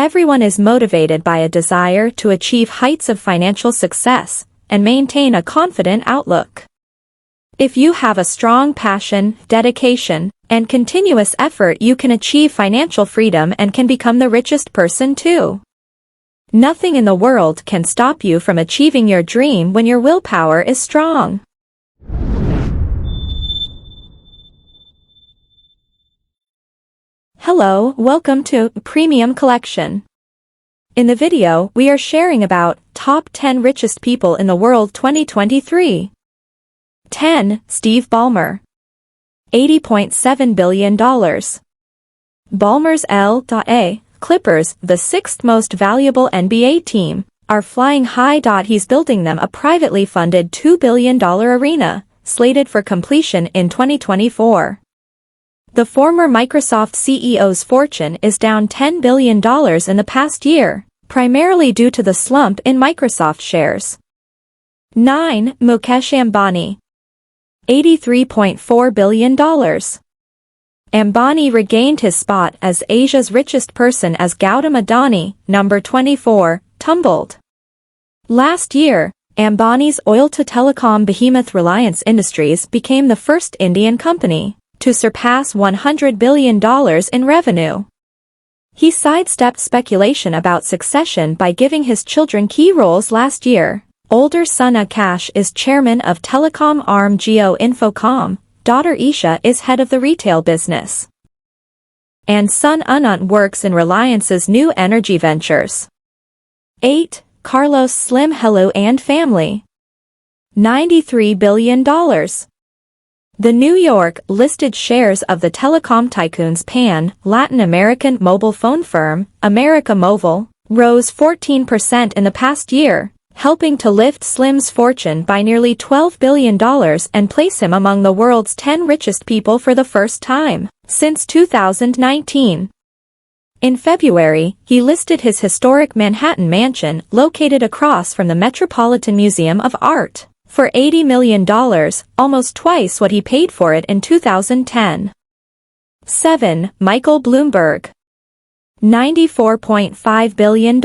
Everyone is motivated by a desire to achieve heights of financial success and maintain a confident outlook. If you have a strong passion, dedication, and continuous effort, you can achieve financial freedom and can become the richest person too. Nothing in the world can stop you from achieving your dream when your willpower is strong. Hello, welcome to Premium Collection. In the video, we are sharing about Top 10 Richest People in the World 2023. 10. Steve Ballmer. $80.7 billion. Ballmer's L.A. Clippers, the sixth most valuable NBA team, are flying high. He's building them a privately funded $2 billion arena, slated for completion in 2024. The former Microsoft CEO's fortune is down $10 billion in the past year, primarily due to the slump in Microsoft shares. 9. Mukesh Ambani. $83.4 billion. Ambani regained his spot as Asia's richest person as Gautam Adani, number 24, tumbled. Last year, Ambani's oil-to-telecom behemoth Reliance Industries became the first Indian company to surpass $100 billion in revenue. He sidestepped speculation about succession by giving his children key roles last year. Older son Akash is chairman of telecom arm Jio Infocom, daughter Isha is head of the retail business, and son Anant works in Reliance's new energy ventures. 8. Carlos Slim Hello and family. $93 billion. The New York-listed shares of the telecom tycoon's Pan-Latin American mobile phone firm, América Móvil, rose 14% in the past year, helping to lift Slim's fortune by nearly $12 billion and place him among the world's 10 richest people for the first time since 2019. In February, he listed his historic Manhattan mansion located across from the Metropolitan Museum of Art for $80 million, almost twice what he paid for it in 2010. 7. Michael Bloomberg. $94.5 billion.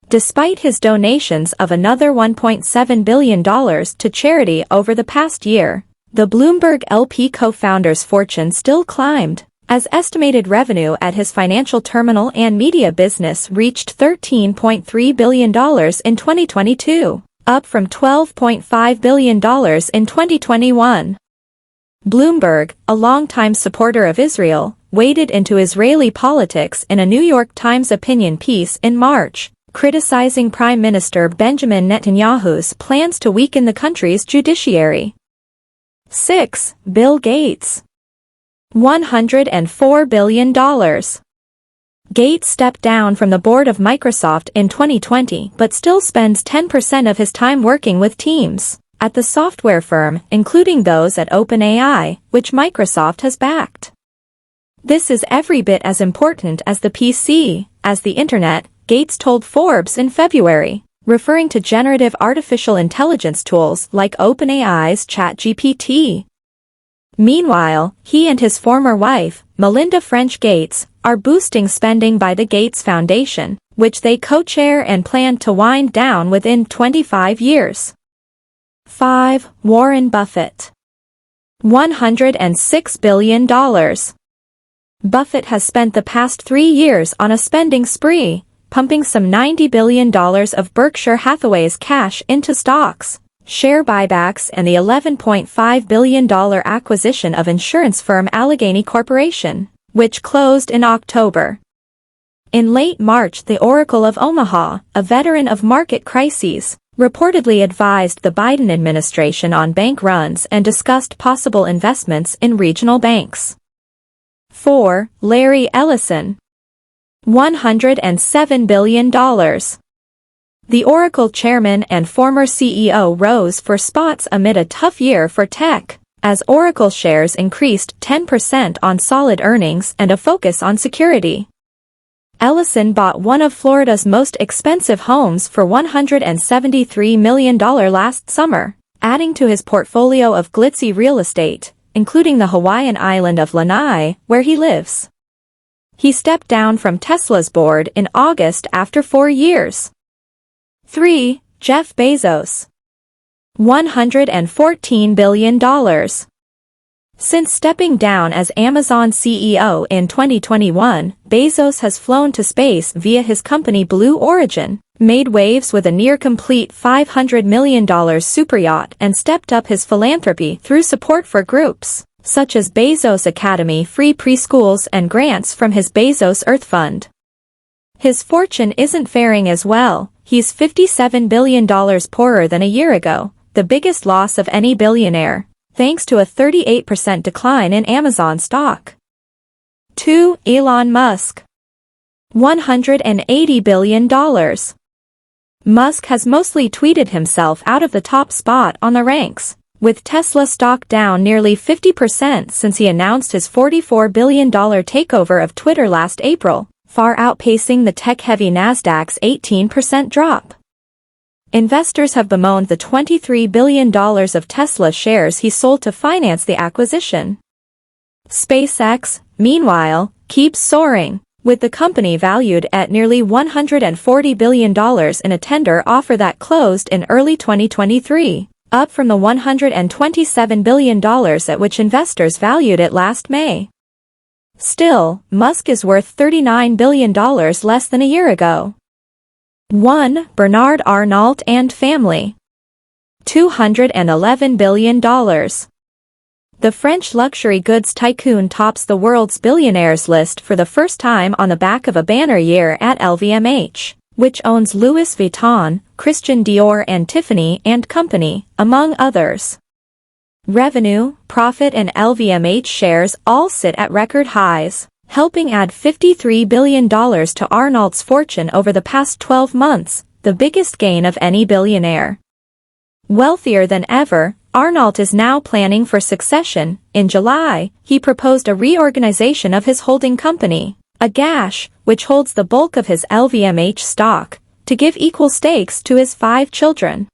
Despite his donations of another $1.7 billion to charity over the past year, the Bloomberg LP co-founder's fortune still climbed, as estimated revenue at his financial terminal and media business reached $13.3 billion in 2022. Up from $12.5 billion in 2021. Bloomberg, a longtime supporter of Israel, waded into Israeli politics in a New York Times opinion piece in March, criticizing Prime Minister Benjamin Netanyahu's plans to weaken the country's judiciary. 6. Bill Gates. $104 billion. Gates stepped down from the board of Microsoft in 2020 but still spends 10% of his time working with teams at the software firm, including those at OpenAI, which Microsoft has backed. This is every bit as important as the PC, as the Internet, Gates told Forbes in February, referring to generative artificial intelligence tools like OpenAI's ChatGPT. Meanwhile, he and his former wife, Melinda French Gates, are boosting spending by the Gates Foundation, which they co-chair and plan to wind down within 25 years. 5. Warren Buffett. $106 billion. Buffett has spent the past 3 years on a spending spree, pumping some $90 billion of Berkshire Hathaway's cash into stocks, share buybacks and the $11.5 billion acquisition of insurance firm Allegheny Corporation, which closed in October. In late March, the Oracle of Omaha, a veteran of market crises, reportedly advised the Biden administration on bank runs and discussed possible investments in regional banks. 4. Larry Ellison. $107 billion. The Oracle chairman and former CEO rose for spots amid a tough year for tech, as Oracle shares increased 10% on solid earnings and a focus on security. Ellison bought one of Florida's most expensive homes for $173 million last summer, adding to his portfolio of glitzy real estate, including the Hawaiian island of Lanai, where he lives. He stepped down from Tesla's board in August after 4 years. 3. Jeff Bezos. $114 billion. Since stepping down as Amazon CEO in 2021, Bezos has flown to space via his company Blue Origin, made waves with a near-complete $500 million superyacht, and stepped up his philanthropy through support for groups such as Bezos Academy, free preschools, and grants from his Bezos Earth Fund. His fortune isn't faring as well. He's $57 billion poorer than a year ago, the biggest loss of any billionaire, thanks to a 38% decline in Amazon stock. 2. Elon Musk. $180 billion. Musk has mostly tweeted himself out of the top spot on the ranks, with Tesla stock down nearly 50% since he announced his $44 billion takeover of Twitter last April, far outpacing the tech-heavy Nasdaq's 18% drop. Investors have bemoaned the $23 billion of Tesla shares he sold to finance the acquisition. SpaceX, meanwhile, keeps soaring, with the company valued at nearly $140 billion in a tender offer that closed in early 2023, up from the $127 billion at which investors valued it last May. Still, Musk is worth $39 billion less than a year ago. 1. Bernard Arnault and family. $211 billion. The French luxury goods tycoon tops the world's billionaires list for the first time on the back of a banner year at LVMH, which owns Louis Vuitton, Christian Dior, and Tiffany & Company, among others. Revenue, profit, and LVMH shares all sit at record highs, helping add $53 billion to Arnault's fortune over the past 12 months, the biggest gain of any billionaire. Wealthier than ever, Arnault is now planning for succession. In July, he proposed a reorganization of his holding company, Agache, which holds the bulk of his LVMH stock, to give equal stakes to his 5 children.